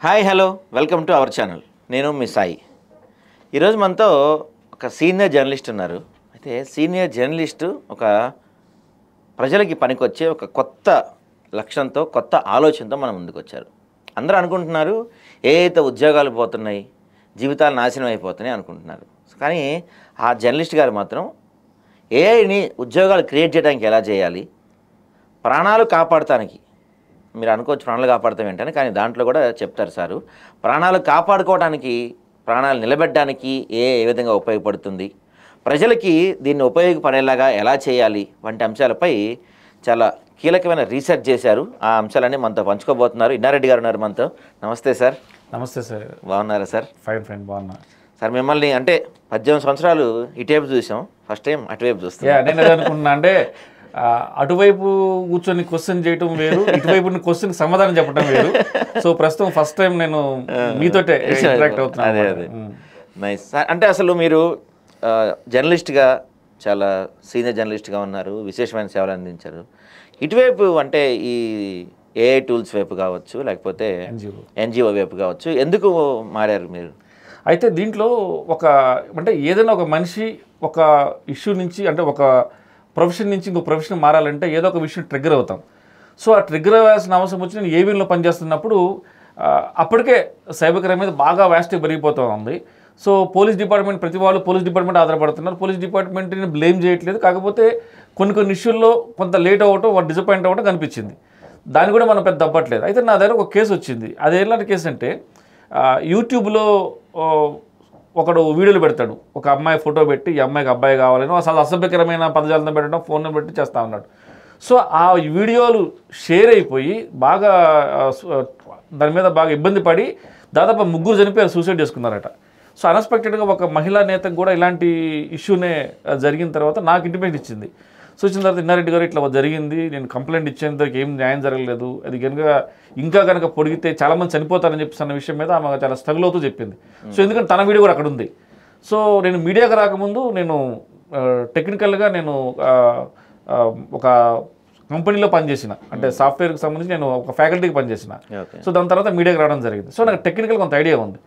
Hi hello welcome to our channel. నేను మీ సాయి. ఈరోజు మనతో ఒక సీనియర్ జర్నలిస్ట్ ఉన్నారు. అయితే సీనియర్ జర్నలిస్టు ఒక ప్రజలకి పనికొచ్చే ఒక కొత్త లక్ష్యంతో కొత్త ఆలోచనతో మన ముందుకు వచ్చారు. అందరూ అనుకుంటున్నారు ఏదైతే ఉద్యోగాలు పోతున్నాయి, జీవితాలు నాశనం అయిపోతున్నాయి అనుకుంటున్నారు. కానీ ఆ జర్నలిస్ట్ గారు మాత్రం ఏఐని ఉద్యోగాలు క్రియేట్ చేయడానికి ఎలా చేయాలి, ప్రాణాలు కాపాడటానికి, మీరు అనుకోవచ్చు ప్రాణాలు కాపాడతాం ఏంటని, కానీ దాంట్లో కూడా చెప్తారు సారు. ప్రాణాలు కాపాడుకోవడానికి, ప్రాణాలు నిలబెట్టడానికి ఏ విధంగా ఉపయోగపడుతుంది, ప్రజలకి దీన్ని ఉపయోగపడేలాగా ఎలా చేయాలి వంటి అంశాలపై చాలా కీలకమైన రీసెర్చ్ చేశారు. ఆ అంశాలన్నీ మనతో పంచుకోబోతున్నారు. ఇన్నారెడ్డి గారు ఉన్నారు మనతో. నమస్తే సార్. నమస్తే సార్. బాగున్నారా సార్? ఫైన్ బాగున్నా సార్. మిమ్మల్ని అంటే 18 సంవత్సరాలు ఇటువైపు చూసాం, ఫస్ట్ టైం అటువైపు చూస్తాం. నేను ఏదో అనుకున్నా అంటే అటువైపు కూర్చొని క్వశ్చన్ చేయటం వేరు, ఇటువైపు క్వశ్చన్ సమాధానం చెప్పడం వేరు. సో ప్రస్తుతం ఫస్ట్ టైం నేను మీతోటే ఇంటరాక్ట్ అవుతున్నాను. అదే నైస్ సార్. అంటే అసలు మీరు జర్నలిస్ట్గా చాలా సీనియర్ జర్నలిస్ట్గా ఉన్నారు, విశేషమైన సేవలు అందించారు. ఇటువైపు అంటే ఈ ఏఐ టూల్స్ వైపు కావచ్చు, లేకపోతే ఎన్జిఓ వైపు కావచ్చు, ఎందుకు మారారు మీరు? అయితే దీంట్లో అంటే ఏదైనా ఒక మనిషి ఒక ఇష్యూ నుంచి, అంటే ఒక ప్రొఫెషన్ నుంచి ఇంకో ప్రొఫెషన్ మారాలంటే ఏదో ఒక విషయం ట్రిగ్గర్ అవుతాం. సో ఆ ట్రిగ్గర్ అవ్వాల్సిన అవసరం వచ్చి నేను ఏవిఎన్లో పనిచేస్తున్నప్పుడు అప్పటికే సైబర్ క్రైమ్ మీద బాగా వ్యాస్ట్గా పెరిగిపోతూ ఉంది. సో పోలీస్ డిపార్ట్మెంట్, ప్రతి వాళ్ళు పోలీస్ డిపార్ట్మెంట్ ఆధారపడుతున్నారు. పోలీస్ డిపార్ట్మెంట్ని బ్లేమ్ చేయట్లేదు, కాకపోతే కొన్ని ఇష్యూల్లో కొంత లేట్ అవ్వటం, వాడు డిసప్పాయింట్ అవ్వటం కనిపించింది. దాన్ని కూడా మనం పెద్ద తప్పట్లేదు. అయితే నా దగ్గర ఒక కేసు వచ్చింది. అది ఎలాంటి కేసు అంటే, యూట్యూబ్లో ఒకడు వీడియోలు పెడతాడు, ఒక అమ్మాయి ఫోటో పెట్టి ఈ అమ్మాయికి అబ్బాయి కావాలని అసలు అసభ్యకరమైన పదజాలను పెట్టడం, ఫోన్లో పెట్టి చేస్తూ ఉన్నాడు. సో ఆ వీడియోలు షేర్ అయిపోయి బాగా దాని మీద బాగా ఇబ్బంది పడి దాదాపు 3 చనిపోయారు, సూసైడ్ చేసుకున్నారట. సో అన్ఎక్స్పెక్టెడ్గా ఒక మహిళా నేతకు కూడా ఇలాంటి ఇష్యూనే జరిగిన తర్వాత నాకు ఇంటిమేట్ ఇచ్చింది. సో ఇచ్చిన తర్వాత ఇన్నారెడ్డి గారు ఇట్లా జరిగింది, నేను కంప్లైంట్ ఇచ్చేంత వరకు ఏం న్యాయం జరగలేదు, అది కనుక పొడిగితే చాలామంది చనిపోతారని చెప్పి అన్న విషయం మీద ఆమె చాలా స్ట్రగుల్ అవుతూ చెప్పింది. సో ఎందుకంటే తన వీడియో కూడా అక్కడ ఉంది. సో నేను మీడియాకి రాకముందు నేను టెక్నికల్గా నేను ఒక కంపెనీలో పనిచేసిన, అంటే సాఫ్ట్వేర్కి సంబంధించి నేను ఒక ఫ్యాకల్టీకి పనిచేసిన. సో దాని తర్వాత మీడియాకి రావడం జరిగింది. సో నాకు టెక్నికల్ కొంత ఐడియా ఉంది.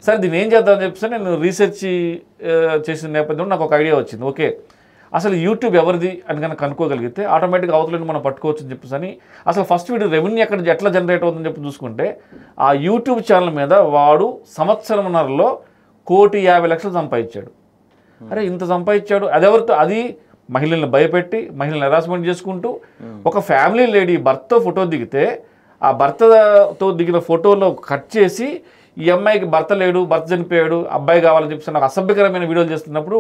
సరే దీన్ని ఏం చేద్దామని చెప్పేసి నేను రీసెర్చ్ చేసిన నేపథ్యంలో నాకు ఒక ఐడియా వచ్చింది. ఓకే, అసలు యూట్యూబ్ ఎవరిది అని కనుక కనుక్కోగలిగితే ఆటోమేటిక్గా అవతలని మనం పట్టుకోవచ్చు అని చెప్పేసి అని, అసలు ఫస్ట్ వీడియో రెవెన్యూ ఎట్లా జనరేట్ అవుతుందని చెప్పి చూసుకుంటే, ఆ యూట్యూబ్ ఛానల్ మీద వాడు సంవత్సరంన్నరలో 1,50,00,000 సంపాదించాడు. అరే ఇంత సంపాదించాడు, అదెవరితో? అది మహిళల్ని భయపెట్టి, మహిళల్ని హెరాస్మెంట్ చేసుకుంటూ, ఒక ఫ్యామిలీ లేడీ భర్త ఫోటో దిగితే ఆ భర్తతో దిగిన ఫోటోలో కట్ చేసి ఈ అమ్మాయికి భర్త లేడు, భర్త చనిపోయాడు, అబ్బాయి కావాలని చెప్పేసి నాకు అసభ్యకరమైన వీడియోలు చేస్తున్నప్పుడు,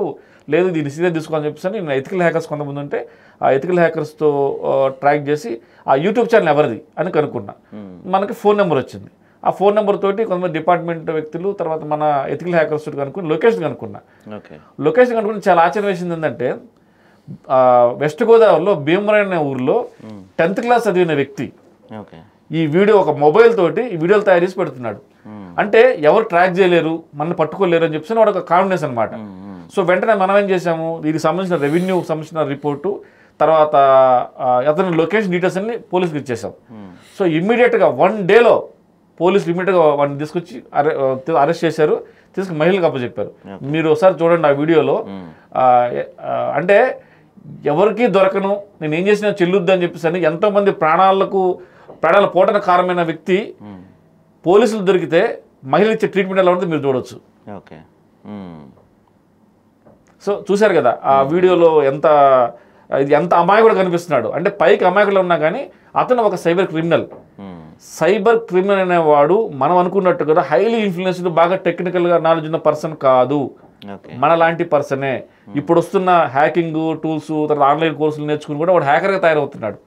లేదు దీన్ని సీరియస్ తీసుకోవాలని చెప్పేసి నేను ఎథికల్ హ్యాకర్స్ కొంతమంది ఉంటే ఆ ఎథికల్ హ్యాకర్స్తో ట్రాక్ చేసి ఆ యూట్యూబ్ ఛానల్ ఎవరిది అని కనుక్కున్నా. మనకి ఫోన్ నెంబర్ వచ్చింది. ఆ ఫోన్ నెంబర్ తోటి కొంతమంది డిపార్ట్మెంట్ వ్యక్తులు, తర్వాత మన ఎథికల్ హ్యాకర్స్ తోటి కనుక్కుని లొకేషన్ కనుక్కున్నా. లొకేషన్ కనుక్కుని చాలా ఆశ్చర్యం వేసింది ఏంటంటే, వెస్ట్ గోదావరిలో భీమవరం అనే ఊరిలో 10th క్లాస్ చదివిన వ్యక్తి ఈ వీడియో ఒక మొబైల్ తోటి ఈ వీడియోలు తయారు చేసి పెడుతున్నాడు. అంటే ఎవరు ట్రాక్ చేయలేరు, మనల్ని పట్టుకోలేరు అని చెప్పేసి వాడు ఒక కాన్ఫిడెన్స్ అనమాట. సో వెంటనే మనం ఏం చేసాము, దీనికి సంబంధించిన రెవెన్యూకి సంబంధించిన రిపోర్టు, తర్వాత అతని లొకేషన్ డీటెయిల్స్ అన్ని పోలీసుకి ఇచ్చేసాం. సో ఇమ్మీడియట్గా 1 డేలో పోలీసులు ఇమ్మీడియట్గా వాడిని తీసుకొచ్చి అరెస్ట్ చేశారు, తీసుకుని మహిళలకు అప్పచెప్పారు. మీరు ఒకసారి చూడండి ఆ వీడియోలో. అంటే ఎవరికీ దొరకను, నేను ఏం చేసినా చెల్లుద్దు అని చెప్పేసి అని ఎంతోమంది ప్రాణాల పోటన కారణమైన వ్యక్తి పోలీసులు దొరికితే మహిళలు ఇచ్చే ట్రీట్మెంట్ ఎలా ఉంటుందో మీరు చూడవచ్చు. ఓకే, సో చూశారు కదా ఆ వీడియోలో ఎంత అమాయకుడు కనిపిస్తున్నాడు. అంటే పైకి అమాయకులు ఉన్నా కానీ అతను ఒక సైబర్ క్రిమినల్. సైబర్ క్రిమినల్ అనేవాడు మనం అనుకున్నట్టు కదా హైలీ ఇన్ఫ్లుయెన్స్డ్, బాగా టెక్నికల్గా నాలెడ్జ్ ఉన్న పర్సన్ కాదు, మన లాంటి పర్సనే. ఇప్పుడు వస్తున్న హ్యాకింగ్ టూల్స్, తర్వాత ఆన్లైన్ కోర్సులు నేర్చుకుని కూడా వాడు హ్యాకర్గా తయారవుతున్నాడు.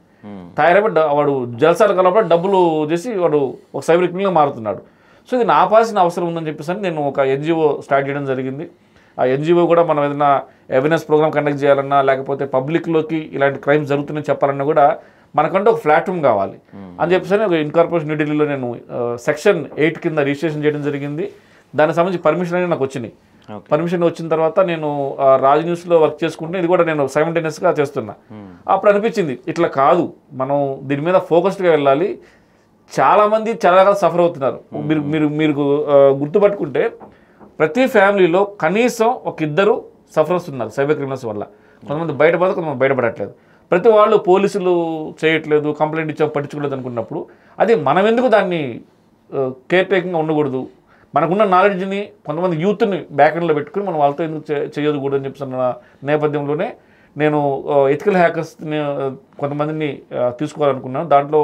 వాడు జల్సాలు కలపడం, డబ్బులు చేసి వాడు ఒక సైబర్ క్రిమినల్గా మారుతున్నాడు. సో ఇది ఆపాల్సిన అవసరం ఉందని చెప్పేసి నేను ఒక ఎన్జిఓ స్టార్ట్ చేయడం జరిగింది. ఆ ఎన్జిఓ కూడా మనం ఏదైనా అవేర్నెస్ ప్రోగ్రామ్ కండక్ట్ చేయాలన్నా, లేకపోతే పబ్లిక్లోకి ఇలాంటి క్రైమ్స్ జరుగుతున్నాయని చెప్పాలన్నా కూడా మనకంటే ఒక ప్లాట్ఫామ్ కావాలి అని చెప్పేసి ఒక ఇన్కార్పొరేషన్ న్యూ ఢిల్లీలో నేను సెక్షన్ 8 కింద రిజిస్ట్రేషన్ చేయడం జరిగింది. దానికి సంబంధించి పర్మిషన్ అనేది నాకు వచ్చినాయి. పర్మిషన్ వచ్చిన తర్వాత నేను రాజ్ న్యూస్లో వర్క్ చేసుకుంటే ఇది కూడా నేను సైమల్టేనియస్గా చేస్తున్నా. అప్పుడు అనిపించింది ఇట్లా కాదు, మనం దీని మీద ఫోకస్డ్గా వెళ్ళాలి. చాలామంది చాలా రకాల సఫర్ అవుతున్నారు. మీరు మీరు మీరు గుర్తుపట్టుకుంటే ప్రతి ఫ్యామిలీలో కనీసం ఒక ఇద్దరు సఫరర్స్ ఉన్నారు సైబర్ క్రిమినల్స్ వల్ల. కొంతమంది బయటపడదు, కొంతమంది బయటపడట్లేదు. ప్రతి వాళ్ళు పోలీసులు చేయట్లేదు, కంప్లైంట్ ఇచ్చాం పట్టించుకోలేదు అనుకున్నప్పుడు అది మనం ఎందుకు దాన్ని కేర్ టేకింగ్గా ఉండకూడదు? మనకున్న నాలెడ్జ్ని కొంతమంది యూత్ని బ్యాక్గ్రౌండ్లో పెట్టుకుని మనం వాళ్ళతో ఎందుకు చేయకూడదు అని చెప్పిన నేపథ్యంలోనే నేను ఎథికల్ హ్యాకర్స్ని కొంతమందిని తీసుకోవాలనుకున్నాను. దాంట్లో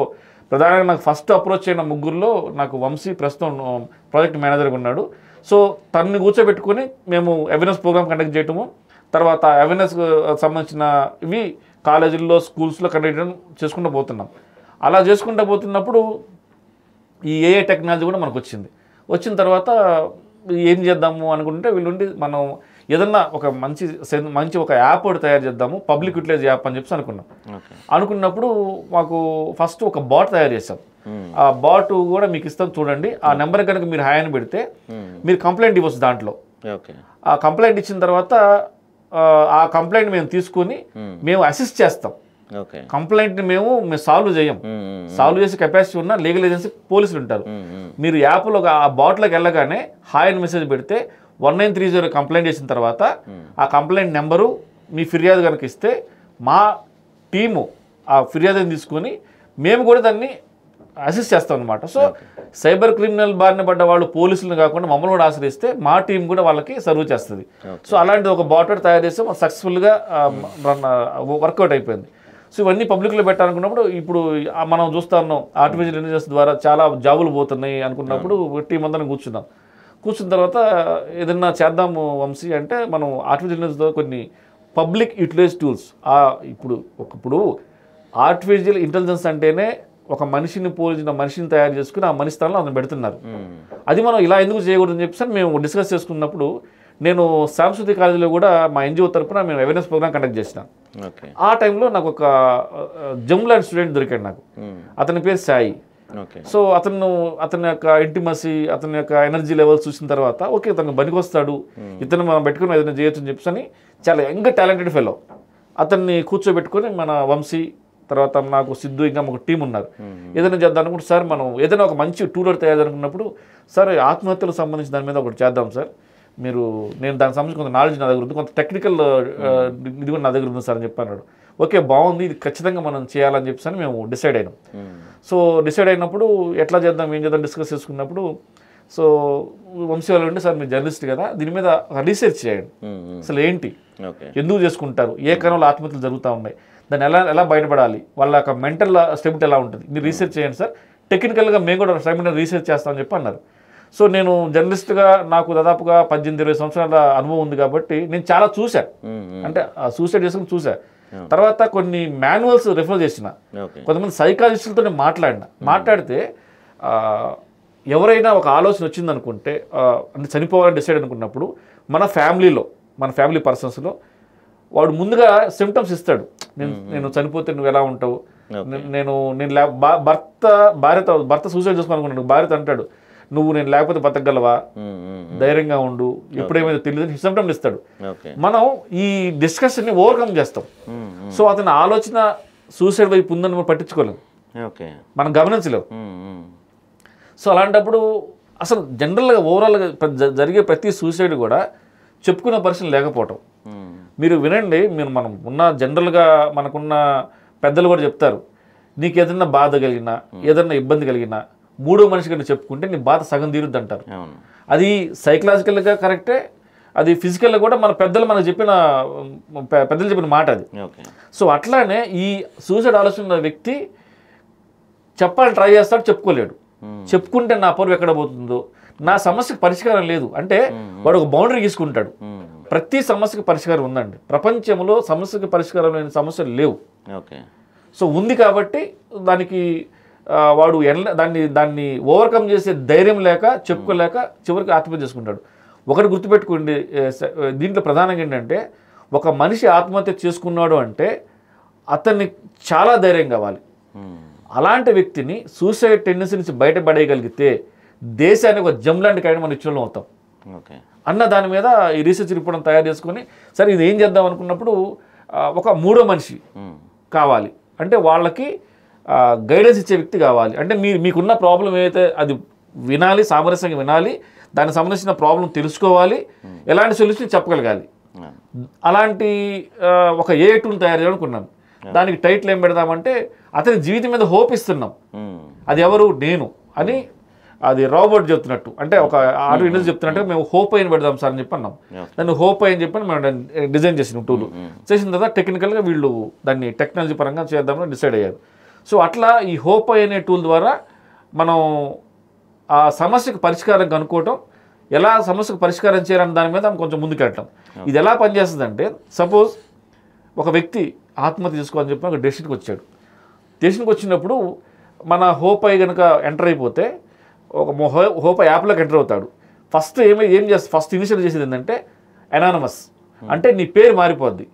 ప్రధానంగా నాకు ఫస్ట్ అప్రోచ్ అయిన ముగ్గురులో నాకు వంశీ ప్రస్తుతం ప్రాజెక్ట్ మేనేజర్గా ఉన్నాడు. సో తనని కూర్చోబెట్టుకొని మేము అవేర్నెస్ ప్రోగ్రామ్ కండక్ట్ చేయటము, తర్వాత అవేర్నెస్ సంబంధించిన ఇవి కాలేజీల్లో స్కూల్స్లో కండక్ట్ చేసుకుంటూ పోతున్నాం. అలా చేసుకుంటూ పోతున్నప్పుడు ఈ ఏఐ టెక్నాలజీ కూడా మనకు వచ్చిన తర్వాత ఏం చేద్దాము అనుకుంటే వీళ్ళుండి మనం ఏదన్నా ఒక మంచి ఒక యాప్ ఒకటి తయారు చేద్దాము, పబ్లిక్ యూటిలైజ్ యాప్ అని చెప్పి అనుకున్నప్పుడు మాకు ఫస్ట్ ఒక బాట్ తయారు చేసాం. ఆ బాట్ కూడా మీకు ఇస్తాం చూడండి. ఆ నెంబర్ కనుక మీరు హాయ్ అని పెడితే మీరు కంప్లైంట్ ఇవ్వచ్చు. దాంట్లో ఆ కంప్లైంట్ ఇచ్చిన తర్వాత ఆ కంప్లైంట్ మేము తీసుకొని మేము అసిస్ట్ చేస్తాం. కంప్లైంట్ని మేము సాల్వ్ చేయం. సాల్వ్ చేసే కెపాసిటీ ఉన్న లీగల్ ఏజెన్సీ పోలీసులు ఉంటారు. మీరు యాప్లో ఆ బాట్లోకి వెళ్ళగానే హాయ్ అని మెసేజ్ పెడితే 1930 కంప్లైంట్ చేసిన తర్వాత ఆ కంప్లైంట్ నెంబరు మీ ఫిర్యాదు కనుక ఇస్తే మా టీము ఆ ఫిర్యాదుని తీసుకొని మేము కూడా దాన్ని అసిస్ట్ చేస్తాం అనమాట. సో సైబర్ క్రిమినల్ బారిన పడ్డ వాళ్ళు పోలీసులను కాకుండా మమ్మల్ని కూడా ఆశ్రయిస్తే మా టీం కూడా వాళ్ళకి సర్వ్ చేస్తుంది. సో అలాంటి ఒక బాట్ తయారు చేస్తే సక్సెస్ఫుల్గా వర్కౌట్ అయిపోయింది. సో ఇవన్నీ పబ్లిక్లో పెట్టాలనుకున్నప్పుడు ఇప్పుడు మనం చూస్తా ఉన్నాం ఆర్టిఫిషియల్ ఇంటెలిజెన్స్ ద్వారా చాలా జాబులు పోతున్నాయి అనుకున్నప్పుడు టీం అందరం కూర్చున్న తర్వాత ఏదన్నా చేద్దాము వంశీ అంటే మనం ఆర్టిఫిషియల్ ఇంటెలిజెన్స్ ద్వారా కొన్ని పబ్లిక్ యూటిలైజ్ టూల్స్ ఇప్పుడు ఆర్టిఫిషియల్ ఇంటెలిజెన్స్ అంటేనే ఒక మనిషిని పోల్చిన మనిషిని తయారు చేసుకుని ఆ మనిషి స్థానంలో అతను పెడుతున్నారు. అది మనం ఇలా ఎందుకు చేయకూడదని చెప్పేసి మేము డిస్కస్ చేసుకున్నప్పుడు నేను సాంస్కృతిక కాలేజీలో కూడా మా ఎన్జిఓ తరఫున మేము అవేర్నెస్ ప్రోగ్రామ్ కండక్ట్ చేసినాం. ఆ టైంలో నాకు ఒక జమ్లాండ్ స్టూడెంట్ దొరికాడు నాకు. అతని పేరు సాయి. సో అతని యొక్క ఇంటిమసీ, అతని యొక్క ఎనర్జీ లెవెల్స్ చూసిన తర్వాత ఓకే అతను పనికొస్తాడు, ఇతను మనం పెట్టుకుని ఏదైనా చేయొచ్చు అని చెప్పి చాలా యంగ్ టాలెంటెడ్ ఫెలో అతన్ని కూర్చోబెట్టుకొని మన వంశీ తర్వాత నాకు సిద్ధు ఇంకా ఒక టీం ఉన్నారు. ఏదైనా చేద్దాం అనుకుంటే సార్ మనం ఏదైనా ఒక మంచి టూర్ తయారు అనుకున్నప్పుడు సార్ ఆత్మహత్యలకు సంబంధించి దాని మీద ఒకటి చేద్దాం సార్, నేను దానికి సంబంధించి కొంత నాలెడ్జ్ నా దగ్గర ఉంది, కొంత టెక్నికల్ ఇది కూడా నా దగ్గర ఉంది సార్ అని చెప్పి అన్నాడు. ఓకే బాగుంది, ఇది ఖచ్చితంగా మనం చేయాలని చెప్పేసి మేము డిసైడ్ అయినాం. సో డిసైడ్ అయినప్పుడు ఎట్లా చేద్దాం ఏం చేద్దాం డిస్కస్ చేసుకున్నప్పుడు సో వంశీ వాళ్ళు ఉంటే సార్ మీరు జర్నలిస్ట్ కదా దీని మీద రీసెర్చ్ చేయండి, అసలు ఏంటి, ఎందుకు చేసుకుంటారు, ఏ కారణంలో ఆత్మహత్యలు జరుగుతూ ఉన్నాయి, దాన్ని ఎలా బయటపడాలి, వాళ్ళ యొక్క మెంటల్ స్టెబిలిటీ ఎలా ఉంటుంది, మీరు రీసెర్చ్ చేయండి సార్, టెక్నికల్గా మేము కూడా సైమిన రీసెర్చ్ చేస్తామని చెప్పి అన్నారు. సో నేను జర్నలిస్ట్గా నాకు దాదాపుగా 18-20 సంవత్సరాల అనుభవం ఉంది కాబట్టి నేను చాలా చూశాను, అంటే సూసైడ్ చేసుకుని చూసా. తర్వాత కొన్ని మాన్యువల్స్ రిఫర్ చేసిన, కొంతమంది సైకాలజిస్టులతో మాట్లాడితే ఎవరైనా ఒక ఆలోచన వచ్చిందనుకుంటే అంటే చనిపోవాలని డిసైడ్ అనుకున్నప్పుడు మన ఫ్యామిలీ పర్సన్స్లో వాడు ముందుగా సిమ్టమ్స్ ఇస్తాడు. నేను చనిపోతే నువ్వు ఎలా ఉంటావు, నేను భర్త సూసైడ్ చేసుకోవాలనుకున్నాను, భార్యతో అంటాడు నేను లేకపోతే బతకగలవా, ధైర్యంగా ఉండు, ఎప్పుడేమైతే తెలియదు సిమ్టమ్స్ ఇస్తాడు. మనం ఈ డిస్కషన్ని ఓవర్కమ్ చేస్తాం. సో అతని ఆలోచన సూసైడ్ వైపు ఉందని మనం పట్టించుకోలేము, మనం గమనించలేము. సో అలాంటప్పుడు అసలు జనరల్గా ఓవరాల్గా జరిగే ప్రతి సూసైడ్ కూడా చెప్పుకునే పరిస్థితి లేకపోవటం. మీరు వినండి, మనం జనరల్గా మనకున్న పెద్దలు కూడా చెప్తారు, నీకు ఏదైనా బాధ కలిగినా ఏదైనా ఇబ్బంది కలిగినా మూడో మనిషి కంటే చెప్పుకుంటే నీ బాధ సగం తీరుద్ది అంటారు. అది సైకలాజికల్గా కరెక్టే, అది ఫిజికల్గా కూడా పెద్దలు చెప్పిన మాట అది. సో అట్లానే ఈ సూసైడ్ ఆలోచన వ్యక్తి చెప్పాలని ట్రై చేస్తాడు, చెప్పుకోలేడు. చెప్పుకుంటే నా పరువు ఎక్కడ పోతుందో, నా సమస్యకు పరిష్కారం లేదు అంటే వాడు ఒక బౌండరీ గీసుకుంటాడు. ప్రతి సమస్యకు పరిష్కారం ఉందండి, ప్రపంచంలో సమస్యకు పరిష్కారం లేని సమస్యలు లేవు. సో ఉంది కాబట్టి దానికి వాడు దాన్ని ఓవర్కమ్ చేసే ధైర్యం లేక చెప్పుకోలేక చివరికి ఆత్మహత్య చేసుకుంటాడు. ఒకటి గుర్తుపెట్టుకోండి, దీంట్లో ప్రధానంగా ఏంటంటే ఒక మనిషి ఆత్మహత్య చేసుకున్నాడు అంటే అతన్ని చాలా ధైర్యం కావాలి. అలాంటి వ్యక్తిని సూసైడ్ టెండెన్సీ నుంచి బయటపడేయగలిగితే దేశానికి ఒక జమ్ లాంటి కాయని మనం ఇచ్చిన అవుతాం అన్న దాని మీద ఈ రీసెర్చ్ రిపోర్ట్ తయారు చేసుకొని సరే ఇది ఏం చేద్దాం అనుకున్నప్పుడు ఒక మూడో మనిషి కావాలి అంటే వాళ్ళకి గైడెన్స్ ఇచ్చే వ్యక్తి కావాలి. అంటే మీకున్న ప్రాబ్లం ఏదైతే అది వినాలి, సామరస్యంగా వినాలి, దానికి సంబంధించిన ప్రాబ్లం తెలుసుకోవాలి, ఎలాంటి సొల్యూషన్ చెప్పగలగాలి. అలాంటి ఒక ఏ టూల్ తయారు చేయాలనుకున్నాం. దానికి టైటిల్ ఏం పెడదామంటే అతని జీవితం మీద హోప్ ఇస్తున్నాం. అది ఎవరు? నేను అని. అది రాబర్ట్ చెప్తున్నట్టు, అంటే ఒక ఆటో ఇండస్ట్రీ చెప్తున్నట్టు మేము హోప్ అయిన పెడదాం సార్ అని చెప్పి అన్నాం. దాన్ని హోప్ అని చెప్పి మేము డిజైన్ చేసినాం. టూల్ చేసిన తర్వాత టెక్నికల్గా వీళ్ళు దాన్ని టెక్నాలజీ పరంగా చేద్దామని డిసైడ్ అయ్యారు. సో అట్లా ఈ హోప్ అనే టూల్ ద్వారా మనం ఆ సమస్యకు పరిష్కారం కనుక్కోవటం, ఎలా సమస్యకు పరిష్కారం చేయాలని దాని మీద కొంచెం ముందుకెళ్ళటం. ఇది ఎలా పనిచేస్తుందంటే, సపోజ్ ఒక వ్యక్తి ఆత్మహత్య చేసుకోవాలని చెప్పి ఒక డెసిషన్కి వచ్చాడు. డెసిషన్కి వచ్చినప్పుడు మన హోప్ అయి కనుక ఎంటర్ అయిపోతే, ఒక హోప్ యాప్లోకి ఎంటర్ అవుతాడు. ఫస్ట్ ఏం చేస్తుంది, ఫస్ట్ ఇనిషియేట్ చేసేది ఏంటంటే అనానమస్, అంటే నీ పేరు మారిపోద్ది.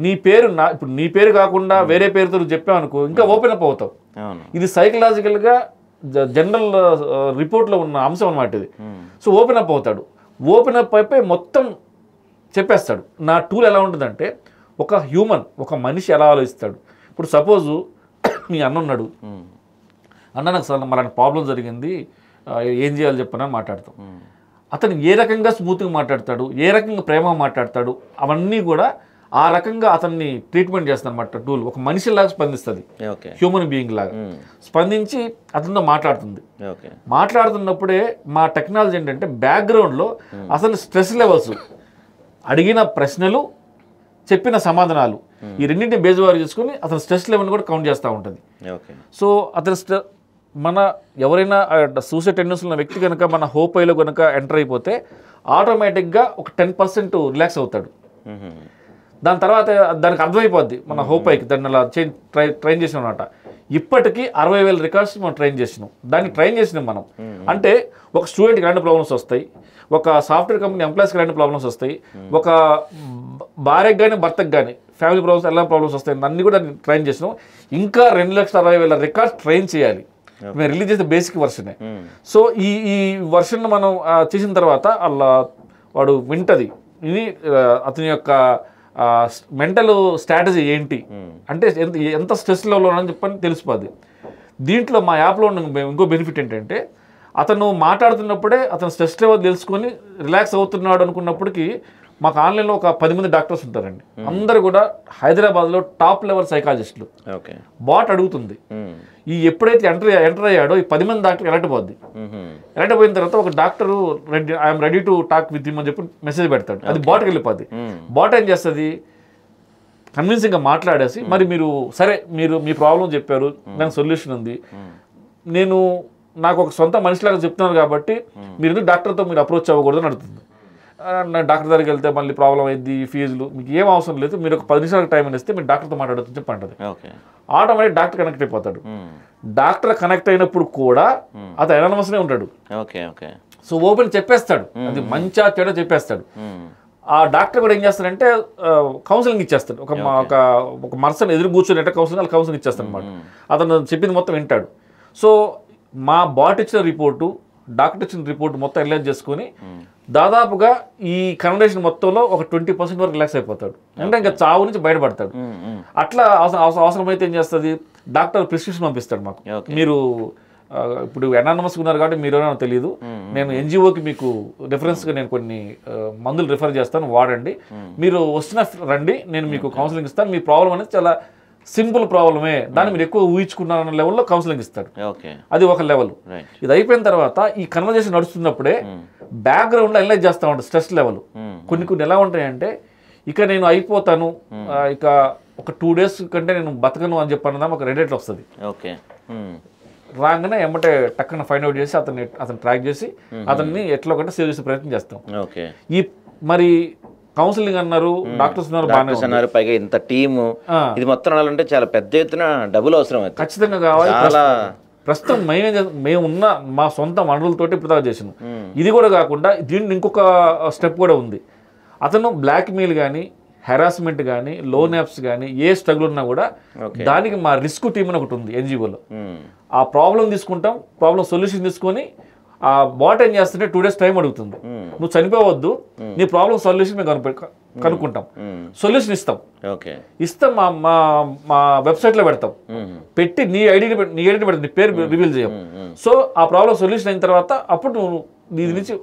నీ పేరు ఇప్పుడు నీ పేరు కాకుండా వేరే పేరుతో చెప్పావనుకో ఇంకా ఓపెన్ అప్ అవుతావు. ఇది సైకలాజికల్గా జనరల్ రిపోర్ట్లో ఉన్న అంశం అన్నమాట ఇది. సో ఓపెన్ అప్ అవుతాడు. ఓపెన్ అప్ అయిపోయి మొత్తం చెప్పేస్తాడు. నా టూల్ ఎలా ఉంటుందంటే, ఒక హ్యూమన్, ఒక మనిషి ఎలా ఆలోచిస్తాడు. ఇప్పుడు సపోజు మీ అన్న ఉన్నాడు, అన్న నాకు సార్ మళ్ళీ ప్రాబ్లం జరిగింది, ఏం చేయాలో చెప్పనని మాట్లాడతాం. అతను ఏ రకంగా స్మూత్గా మాట్లాడతాడు, ఏ రకంగా ప్రేమగా మాట్లాడతాడు, అవన్నీ కూడా ఆ రకంగా అతన్ని ట్రీట్మెంట్ చేస్తుంది అనమాట టూల్. ఒక మనిషిలాగా స్పందిస్తుంది, హ్యూమన్ బీయింగ్ లాగా స్పందించి అతనితో మాట్లాడుతుంది. మాట్లాడుతున్నప్పుడే మా టెక్నాలజీ ఏంటంటే బ్యాక్గ్రౌండ్లో అసలు స్ట్రెస్ లెవెల్స్, అడిగిన ప్రశ్నలు, చెప్పిన సమాధానాలు, ఈ రెండింటిని బేజువారు చేసుకుని అతని స్ట్రెస్ లెవెల్ కూడా కౌంట్ చేస్తూ ఉంటుంది. సో అతని మన ఎవరైనా సూసైడ్ టెండెన్సీ ఉన్న వ్యక్తి కనుక మన హోప్ ఐలో కనుక ఎంటర్ అయిపోతే ఆటోమేటిక్గా ఒక 10% రిలాక్స్ అవుతాడు. దాని తర్వాత దానికి అర్థమైపోద్ది మన హోప్ ఐకి, దాన్ని అలా ట్రైన్ చేసినాం అనమాట. ఇప్పటికీ 60,000 రికార్డ్స్ మనం ట్రైన్ చేసినాం. దాన్ని ట్రైన్ చేసినాం మనం. అంటే ఒక స్టూడెంట్కి ఎలాంటి ప్రాబ్లమ్స్ వస్తాయి, ఒక సాఫ్ట్వేర్ కంపెనీ ఎంప్లాయీస్కి ఎలాంటి ప్రాబ్లమ్స్ వస్తాయి, ఒక భార్యకు కానీ భర్తకు కానీ ఫ్యామిలీ ప్రాబ్లమ్స్ ఎలా ప్రాబ్లమ్స్ వస్తాయి, అన్నీ కూడా ట్రైన్ చేసినాం. ఇంకా 2,60,000 రికార్డ్స్ ట్రైన్ చేయాలి. మేము రిలీజ్ చేసే బేసిక్ వర్షనే. సో ఈ వర్షన్ మనం చేసిన తర్వాత అలా వాడు వింటది, ఇది అతని యొక్క మెంటల్ స్ట్రాటజీ ఏంటి, అంటే ఎంత స్ట్రెస్ లెవెల్లో అని చెప్పని తెలిసిపోద్ది. దీంట్లో మా యాప్లో ఉన్న ఇంకో బెనిఫిట్ ఏంటంటే, అతను మాట్లాడుతున్నప్పుడే అతను స్ట్రెస్ లెవెల్ తెలుసుకొని రిలాక్స్ అవుతున్నాడు అనుకున్నప్పటికీ మాకు ఆన్లైన్లో ఒక 10 మంది డాక్టర్స్ ఉంటారండి. అందరూ కూడా హైదరాబాద్లో టాప్ లెవెల్ సైకాలజిస్టులు. బాట్ అడుగుతుంది, ఈ ఎప్పుడైతే ఎంటర్ అయ్యాడో ఈ 10 మంది డాక్టర్ ఎలర్ట్ పోద్ది. ఎలర్ట్ పోయిన తర్వాత ఒక doctor I'm ready to talk with him అని చెప్పి మెసేజ్ పెడతాడు. అది బాట్కి వెళ్ళిపోద్ది. బాట్ ఏం చేస్తుంది, కన్విన్సింగ్గా మాట్లాడేసి, మరి మీరు సరే మీరు మీ ప్రాబ్లం చెప్పారు, దానికి సొల్యూషన్ ఉంది, నాకు ఒక సొంత మనిషిలాగా చెప్తున్నారు కాబట్టి మీరు ఎందుకు డాక్టర్తో మీరు అప్రోచ్ అవ్వకూడదు అని అడుగుతుంది. డాక్టర్ దగ్గరికి వెళ్తే మళ్ళీ ప్రాబ్లం అయింది, ఫీజులు, మీకు ఏం అవసరం లేదు, మీరు ఒక 10 నిమిషాలకు టైం ఇస్తే మీరు డాక్టర్తో మాట్లాడచ్చు చెప్పండి. ఆటోమేటిక్ డాక్టర్ కనెక్ట్ అయిపోతాడు. డాక్టర్ కనెక్ట్ అయినప్పుడు కూడా అతను అనానమస్నే ఉంటాడు. సో ఓపెన్ చెప్పేస్తాడు, అది మంచిగా చెడో చెప్పేస్తాడు. ఆ డాక్టర్ కూడా ఏం చేస్తాడంటే కౌన్సిలింగ్ ఇచ్చేస్తాడు. ఒక మర్సన్ ఎదురు కూర్చొని కౌన్సిలింగ్ ఇచ్చేస్తాడు అనమాట. అతను చెప్పింది మొత్తం వింటాడు. సో మా బాట్ ఇచ్చిన రిపోర్టు, డాక్టర్ ఇచ్చిన రిపోర్ట్ మొత్తం అనలైజ్ చేసుకుని దాదాపుగా ఈ కన్వర్సేషన్ మొత్తంలో ఒక 20% వరకు రిలాక్స్ అయిపోతాడు. అంటే ఇంకా చావు నుంచి బయటపడతాడు. అట్లా అవసరమైతే ఏం చేస్తుంది, డాక్టర్ ప్రిస్క్రిప్షన్ పంపిస్తాడు మాకు. మీరు ఇప్పుడు అనానమస్ ఉన్నారు కాబట్టి మీరు తెలియదు, నేను ఎన్జిఓకి మీకు రిఫరెన్స్గా నేను కొన్ని మందులు రిఫర్ చేస్తాను, వాడండి, మీరు వస్తున్న రండి, నేను మీకు కౌన్సిలింగ్ ఇస్తాను. మీ ప్రాబ్లం అనేది చాలా సింపుల్ ప్రాబ్లమే, దాన్ని మీరు ఎక్కువ ఊహించుకున్నారన్న లెవెల్లో కౌన్సిలింగ్ ఇస్తాడు. అది ఒక లెవెల్. ఇది అయిపోయిన తర్వాత ఈ కన్వర్జేషన్ నడుస్తున్నప్పుడే బ్యాక్గ్రౌండ్లో అనలైజ్ చేస్తూ ఉంటాడు స్ట్రెస్ లెవెల్. కొన్ని ఎలా ఉంటాయంటే, ఇక నేను అయిపోతాను, ఇక ఒక 2 days కంటే నేను బతకను అని చెప్పన్నదా ఒక రెడేట్ వస్తుంది. రాగానే ఏమంటే టక్కన ఫైండ్ అవుట్ చేసి అతను ట్రాక్ చేసి అతన్ని ఎట్లా ఒకటి సేవ్ చేసే ప్రయత్నం చేస్తాం. ఈ మరి కౌన్సిలింగ్ అన్నారు, డాక్టర్స్ అన్నారు, పైగా ఇంత టీము, ఇది మొత్తం అంటే చాలా పెద్ద ఎత్తున డబ్బులు అవసరం, ఖచ్చితంగా కావాలి. ప్రస్తుతం మేము ఉన్న మా సొంత వనరులతోటి ఇప్పుడు చేసినాం. ఇది కూడా కాకుండా దీంట్లో ఇంకొక స్టెప్ కూడా ఉంది. అతను బ్లాక్మెయిల్ కానీ, హెరాస్మెంట్ కానీ, లోన్ యాప్స్ కానీ, ఏ స్ట్రగుల్ ఉన్నా కూడా దానికి మా రిస్క్ టీమ్ అని ఒకటి ఉంది ఎన్జిఓలో. ఆ ప్రాబ్లం తీసుకుంటాం, ప్రాబ్లం సొల్యూషన్ తీసుకొని ఆ బాట్ ఏం చేస్తుంటే 2 days టైం అడుగుతుంది. నువ్వు చనిపోవద్దు, నీ ప్రాబ్లం సొల్యూషన్ మేము కనుక్కుంటాం, సొల్యూషన్ ఇస్తాం, ఇస్తాం మా వెబ్సైట్లో పెడతాం, పెట్టి నీ ఐడిని పెడతాం, నీ పేరు రివీల్ చేయం. సో ఆ ప్రాబ్లం సొల్యూషన్ అయిన తర్వాత అప్పుడు నువ్వు దీని నుంచి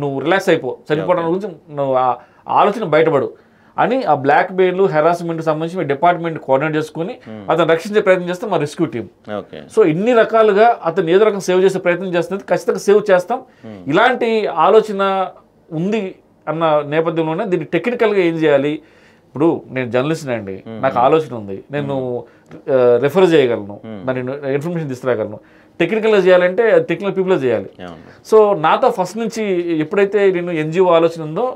నువ్వు రిలాక్స్ అయిపో, చనిపోవడం గురించి నువ్వు ఆ ఆలోచన బయటపడు అని ఆ బ్లాక్ మెయిల్ హెరాస్మెంట్ సంబంధించి మీ డిపార్ట్మెంట్ కోఆర్డినేట్ చేసుకుని అతను రక్షించే ప్రయత్నం చేస్తాం మా రెస్క్యూ టీం. సో ఇన్ని రకాలుగా అతను ఏదో రకం సేవ్ చేసే ప్రయత్నం చేస్తుంది, ఖచ్చితంగా సేవ్ చేస్తాం. ఇలాంటి ఆలోచన ఉంది అన్న నేపథ్యంలోనే దీన్ని టెక్నికల్గా ఏం చేయాలి. ఇప్పుడు నేను జర్నలిస్ట్ అండి, నాకు ఆలోచన ఉంది, నేను రెఫర్ చేయగలను, మరి ఇన్ఫర్మేషన్ తీసుకురాగలను. టెక్నికల్గా చేయాలంటే టెక్నికల్ పీపుల్ చేయాలి. సో నాతో ఫస్ట్ నుంచి ఎప్పుడైతే నేను ఎన్జిఓ ఆలోచన ఉందో,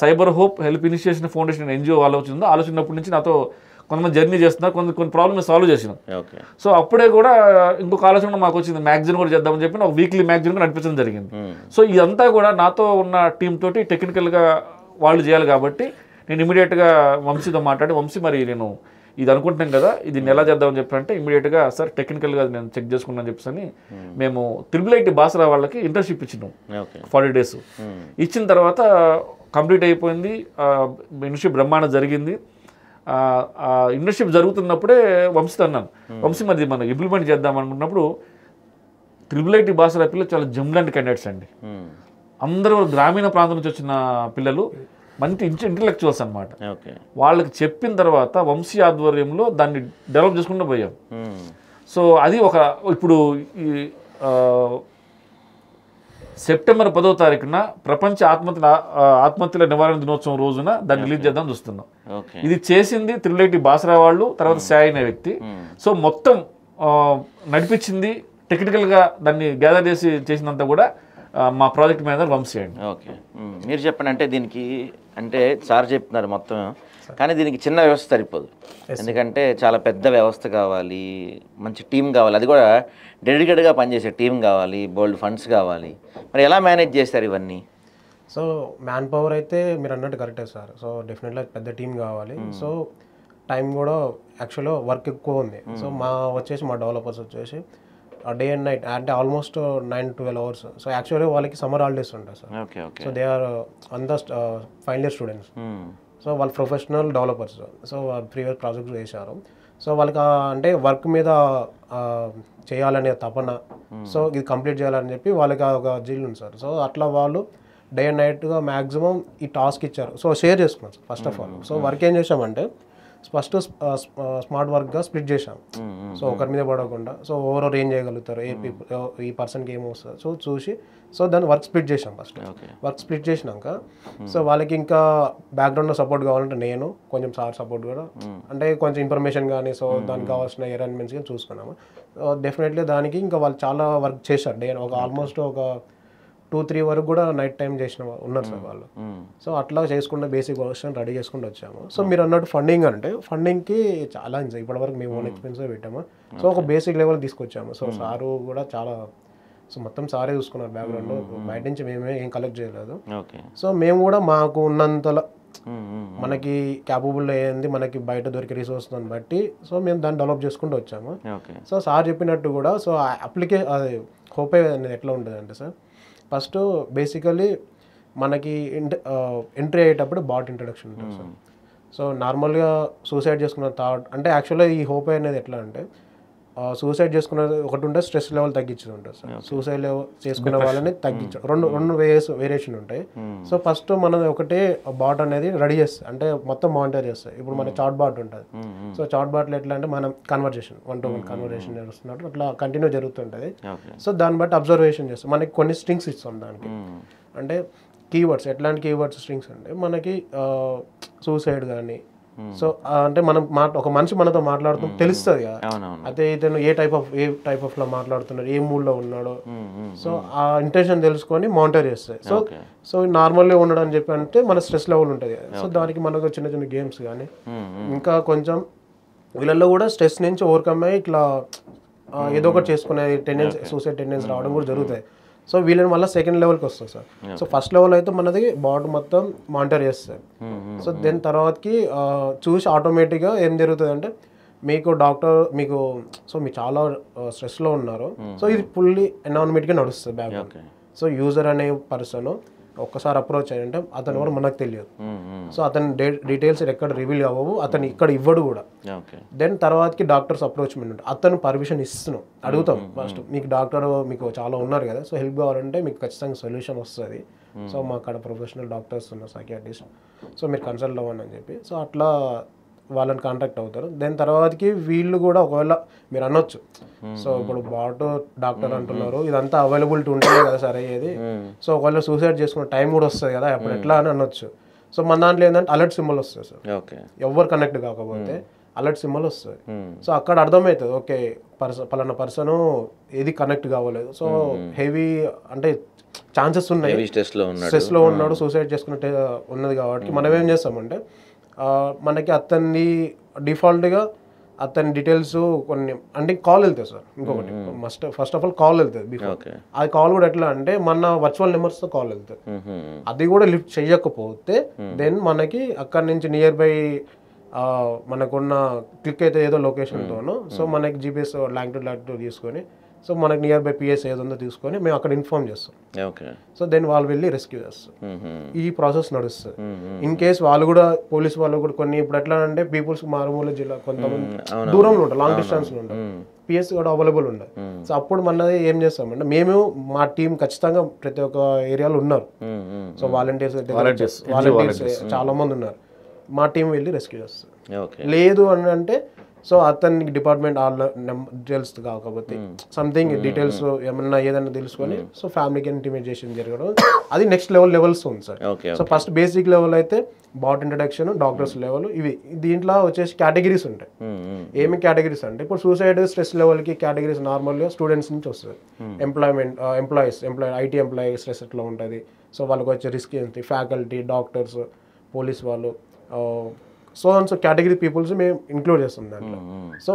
cyber hope help initiation foundation NGO ఆలోచన ఉందో, ఆలోచనప్పటి నుంచి నాతో కొంతమంది జర్నీ చేస్తున్నారు, కొన్ని ప్రాబ్లమ్ సాల్వ్ చేసినాం. సో అప్పుడే కూడా ఇంకొక ఆలోచన మాకు వచ్చింది, మ్యాగజైన్ కూడా చేద్దామని చెప్పి ఒక వీక్లీ మ్యాగజైన్ కూడా నడిపించడం జరిగింది. సో ఇదంతా కూడా నాతో ఉన్న టీమ్ తోటి టెక్నికల్గా వాళ్ళు చేయాలి. కాబట్టి నేను ఇమీడియట్గా వంశీతో మాట్లాడి, వంశీ మరి నేను ఇది అనుకుంటున్నాం కదా, ఇది ఎలా చేద్దామని చెప్పంటే ఇమీడియట్గా సార్ టెక్నికల్గా నేను చెక్ చేసుకున్నాను చెప్పేసి అని మేము IIIT బాసరా వాళ్ళకి ఇంటర్న్షిప్ ఇచ్చినాం 40 days. ఇచ్చిన తర్వాత కంప్లీట్ అయిపోయింది, ఇంటర్న్షిప్ బ్రహ్మాండం జరిగింది. ఇంటర్న్షిప్ జరుగుతున్నప్పుడే వంశీతో అన్నాను, వంశీ మరి మనం ఇంప్లిమెంట్ చేద్దాం అనుకున్నప్పుడు IIIT బాసరా పిల్లలు చాలా జమ్లాంటి క్యాండిడేట్స్ అండి, అందరూ గ్రామీణ ప్రాంతం నుంచి వచ్చిన పిల్లలు, మంచి ఇంటలెక్చువల్స్ అనమాట. వాళ్ళకి చెప్పిన తర్వాత వంశీ ఆధ్వర్యంలో దాన్ని డెవలప్ చేసుకుంటూ పోయాం. సో అది ఒక ఇప్పుడు ఈ సెప్టెంబర్ 10వ తారీఖున ప్రపంచ ఆత్మహత్యల నివారణ దినోత్సవం రోజున దాన్ని రిలీజ్ చేద్దాం చూస్తున్నాం. ఇది చేసింది IIIT బాసరా వాళ్ళు, తర్వాత సాయి అనే వ్యక్తి. సో మొత్తం నడిపించింది టెక్నికల్గా దాన్ని గ్యాదర్ చేసినంత కూడా మా ప్రాజెక్ట్ మేనేజర్ వంశీ అండి. ఓకే, మీరు చెప్పండి. అంటే దీనికి అంటే సార్ చెప్తున్నారు మొత్తం, కానీ దీనికి చిన్న వ్యవస్థ సరిపోదు, ఎందుకంటే చాలా పెద్ద వ్యవస్థ కావాలి, మంచి టీం కావాలి, అది కూడా డెడికేటెడ్గా పనిచేసే టీం కావాలి, బోల్డ్ ఫండ్స్ కావాలి. మరి ఎలా మేనేజ్ చేస్తారు ఇవన్నీ? సో మ్యాన్ పవర్ అయితే మీరు అన్నట్టు కరెక్టే సార్. సో డెఫినెట్గా పెద్ద టీం కావాలి. సో టైం కూడా యాక్చువల్గా వర్క్ ఎక్కువ ఉంది. సో మా డెవలపర్స్ వచ్చేసి డే అండ్ నైట్ అంటే ఆల్మోస్ట్ 9-12 hours. సో యాక్చువల్లీ వాళ్ళకి సమ్మర్ హాలిడేస్ ఉంటాయి sir. So they are final year students. So వాళ్ళు professional developers. So previous projects చేశారు. సో వాళ్ళకి అంటే వర్క్ మీద చేయాలనే తపన, సో ఇది కంప్లీట్ చేయాలని చెప్పి వాళ్ళకి ఒక జీల్ ఉంది సార్. సో అట్లా వాళ్ళు డే అండ్ నైట్గా మ్యాక్సిమం ఈ టాస్క్ ఇచ్చారు. సో షేర్ చేసుకున్నాం sir first of all. So work ఏం చేసామంటే ఫస్ట్ స్మార్ట్ వర్క్గా స్ప్లిట్ చేసాం. సో ఒకరి మీద పడకుండా, సో ఓవరాల్ ఏం చేయగలుగుతారు, ఈ పర్సన్కి ఏమొస్తుంది సో చూసి, సో దాన్ని వర్క్ స్ప్లిట్ చేసాం. ఫస్ట్ వర్క్ స్ప్లిట్ చేసినాక సో వాళ్ళకి ఇంకా బ్యాక్గ్రౌండ్లో సపోర్ట్ కావాలంటే నేను కొంచెం సార్ సపోర్ట్ కూడా, అంటే కొంచెం ఇన్ఫర్మేషన్ కానీ, సో దానికి కావాల్సిన అరేంజ్మెంట్స్ కానీ చూసుకున్నాము. డెఫినెట్లీ దానికి ఇంకా వాళ్ళు చాలా వర్క్ చేశారు. ఒక ఆల్మోస్ట్ ఒక 2-3 వరకు కూడా నైట్ టైం చేసిన ఉన్నారు సార్ వాళ్ళు. సో అట్లా చేసుకుంటే బేసిక్ వర్షన్ రెడీ చేసుకుంటూ వచ్చాము. సో మీరు అన్నట్టు ఫండింగ్ అంటే ఫండింగ్కి చాలా ఇప్పటివరకు మేము ఓన్ ఎక్స్పెన్సే పెట్టాము. సో ఒక బేసిక్ లెవెల్ తీసుకొచ్చాము. సో సారు కూడా చాలా, సో మొత్తం సారే చూసుకున్నారు బ్యాక్గ్రౌండ్లో, బయట నుంచి మేమే ఏం కలెక్ట్ చేయలేదు. సో మేము కూడా మాకు ఉన్నంతలో మనకి క్యాపబుల్ అయ్యింది, మనకి బయట దొరికే రిసోర్స్ దాన్ని బట్టి సో మేము దాన్ని డెవలప్ చేసుకుంటూ వచ్చాము. సో సార్ చెప్పినట్టు కూడా సో అది హోపే అనేది ఎట్లా ఉంటుంది అంటే సార్, ఫస్ట్ బేసికలీ మనకి ఎంట్రీ అయ్యేటప్పుడు బాట్ ఇంట్రడక్షన్ ఉంటుంది సార్. సో నార్మల్గా సూసైడ్ చేసుకున్న థాట్ అంటే యాక్చువల్గా ఈ హోప్ అనేది ఎట్లా అంటే సూసైడ్ చేసుకున్నది ఒకటి ఉంటే స్ట్రెస్ లెవెల్ తగ్గించేది ఉంటుంది సార్. సూసైడ్ లెవెల్ చేసుకునే వాళ్ళని తగ్గించడం రెండు వేరియేషన్ ఉంటాయి. సో ఫస్ట్ మనం ఒకటే బాట్ అనేది రెడీ చేస్తాయి, అంటే మొత్తం మానిటర్ చేస్తాయి. ఇప్పుడు మన చాట్ బాట్ ఉంటుంది. సో చాట్ బాట్లో ఎట్లా అంటే మనం కన్వర్జేషన్ 1-to-1 కన్వర్జేషన్ జరుగుతున్నట్టు అట్లా కంటిన్యూ జరుగుతుంటుంది. సో దాన్ని బట్టి అబ్జర్వేషన్ చేస్తాం. మనకి కొన్ని స్ట్రింగ్స్ ఇస్తాం దానికి, అంటే కీవర్డ్స్. ఎట్లాంటి కీవర్డ్స్ స్ట్రింగ్స్ అంటే మనకి సూసైడ్ కానీ, సో అంటే మనం ఒక మనిషి మనతో మాట్లాడుతూ తెలుస్తుంది కదా, అయితే ఇతను ఏ టైప్ ఆఫ్ లో మాట్లాడుతున్నాడు, ఏ మూడ్ లో ఉన్నాడో, సో ఆ ఇంటెన్షన్ తెలుసుకొని మానిటర్ చేస్తాయి. సో నార్మల్గా ఉండడం అని చెప్పి అంటే మన స్ట్రెస్ లెవెల్ ఉంటుంది. సో దానికి మనకు చిన్న చిన్న గేమ్స్ కానీ, ఇంకా కొంచెం వీళ్ళల్లో కూడా స్ట్రెస్ నుంచి ఓవర్కమ్ అయ్యి ఇట్లా ఏదో ఒకటి చేసుకునే టెండెన్సీ, సూసైడ్ టెండెన్సీ రావడం కూడా జరుగుతాయి. సో వీళ్ళని మళ్ళీ సెకండ్ లెవెల్కి వస్తుంది సార్. సో ఫస్ట్ లెవెల్ అయితే మనది బాట్ మొత్తం మానిటర్ చేస్తారు. సో దెన్ తర్వాతకి చూసి ఆటోమేటిక్గా ఏం జరుగుతుంది అంటే మీకు డాక్టర్ సో మీరు చాలా స్ట్రెస్లో ఉన్నారు, సో ఇది ఫుల్లీ ఎన్విరాన్మెంట్గా నడుస్తుంది బ్యాక్. సో యూజర్ అనే పర్సన్ ఒక్కసారి అప్రోచ్ అయ్యంటే అతను ఎవరు మనకు తెలియదు. సో అతని డీటెయిల్స్ ఎక్కడ రివీల్ అవ్వవు, అతను ఇక్కడ ఇవ్వడు కూడా. దెన్ తర్వాతకి డాక్టర్స్ అప్రోచ్మెంట్ ఉంటుంది. అతను పర్మిషన్ ఇస్తున్నాం, అడుగుతాం ఫస్ట్ మీకు డాక్టర్ మీకు చాలా ఉన్నారు కదా, సో హెల్ప్ కావాలంటే మీకు ఖచ్చితంగా సొల్యూషన్ వస్తుంది. సో మా అక్కడ ప్రొఫెషనల్ డాక్టర్స్ ఉన్నారు, సైకియాట్రిస్ట్, సో మీరు కన్సల్ట్ అవ్వండి అని చెప్పి సో అట్లా వాళ్ళని కాంటాక్ట్ అవుతారు. దెన్ తర్వాతకి వీళ్ళు కూడా ఒకవేళ మీరు అనొచ్చు, సో ఇప్పుడు బాటు డాక్టర్ అంటున్నారు ఇదంతా అవైలబిలిటీ ఉంటుంది కదా సార్ అయ్యేది, సో ఒకవేళ సూసైడ్ చేసుకునే టైం కూడా వస్తుంది కదా అప్పుడు ఎట్లా అని అనొచ్చు. సో మన దాంట్లో ఏంటంటే అలర్ట్ సింబల్ వస్తుంది సార్, ఎవరు కనెక్ట్ కాకపోతే అలర్ట్ సింబల్ వస్తుంది. సో అక్కడ అర్థమవుతుంది ఓకే పలానా పర్సన్ ఏది కనెక్ట్ కావలేదు, సో హెవీ అంటే ఛాన్సెస్ ఉన్నాయి, స్ట్రెస్లో ఉన్నాడు, సూసైడ్ చేసుకున్నట్టు ఉన్నది. కాబట్టి మనం ఏం చేస్తామంటే మనకి అతన్ని డిఫాల్ట్గా అతని డీటెయిల్స్ కొన్ని అంటే కాల్ వెళ్తాయి సార్. ఇంకొకటి ఫస్ట్ ఆఫ్ ఆల్ కాల్ వెళ్తుంది బిఫోర్. అది కాల్ కూడా ఎట్లా అంటే మన వర్చువల్ నెంబర్స్తో కాల్ వెళ్తుంది. అది కూడా లిఫ్ట్ చేయకపోతే దెన్ మనకి అక్కడి నుంచి నియర్ బై మనకున్న క్లిక్ అయితే ఏదో లొకేషన్తోనో సో మనకి జీపీఎస్ లాంగ్టూ తీసుకొని సో మనకి నియర్ బై పిఎస్ ఏదో ఉందో తీసుకొని మేము అక్కడ ఇన్ఫార్మ్ చేస్తాం. సో దెన్ వాళ్ళు వెళ్ళి రెస్క్యూ చేస్తారు. ఈ ప్రాసెస్ నడుస్తుంది. ఇన్ కేస్ వాళ్ళు కూడా పోలీస్ వాళ్ళు కూడా కొన్ని ఇప్పుడు ఎట్లా అంటే పీపుల్స్ మారుమూల జిల్లా కొంతమంది దూరంలో ఉంటారు, లాంగ్ డిస్టెన్స్లో ఉంటారు, పిఎస్ కూడా అవైలబుల్ ఉండదు. సో అప్పుడు మనది ఏం చేస్తామంటే మేము మా టీం ఖచ్చితంగా ప్రతి ఒక్క ఏరియాలో ఉన్నారు. సో వాలంటీర్స్ చాలా మంది ఉన్నారు, మా టీం వెళ్ళి రెస్క్యూ చేస్తారు. లేదు అని అంటే సో అతనికి డిపార్ట్మెంట్ డీటెయిల్స్ కాకపోతే సంథింగ్ డీటెయిల్స్ ఏదైనా తెలుసుకొని సో ఫ్యామిలీకి ఇంటిమేషన్ జరగడం అది నెక్స్ట్ లెవెల్స్ ఉంది sir. So first basic level అయితే బాట్ ఇంట్రడక్షన్, డాక్టర్స్ లెవెల్ ఇవి. దీంట్లో వచ్చేసి కేటగిరీస్ ఉంటాయి. ఏమి కేటగిరీస్ అంటే ఇప్పుడు సూసైడ్ స్ట్రెస్ లెవెల్కి కేటగిరీస్ నార్మల్గా స్టూడెంట్స్ నుంచి వస్తుంది. ఐటీ ఎంప్లాయీ స్ట్రెస్ ఎట్లా ఉంటుంది, సో వాళ్ళకి వచ్చే రిస్క్ ఏంటి, ఫ్యాకల్టీ, డాక్టర్స్, పోలీస్ వాళ్ళు, సో కేటగిరీ పీపుల్స్ మేము ఇంక్లూడ్ చేస్తాం దాంట్లో.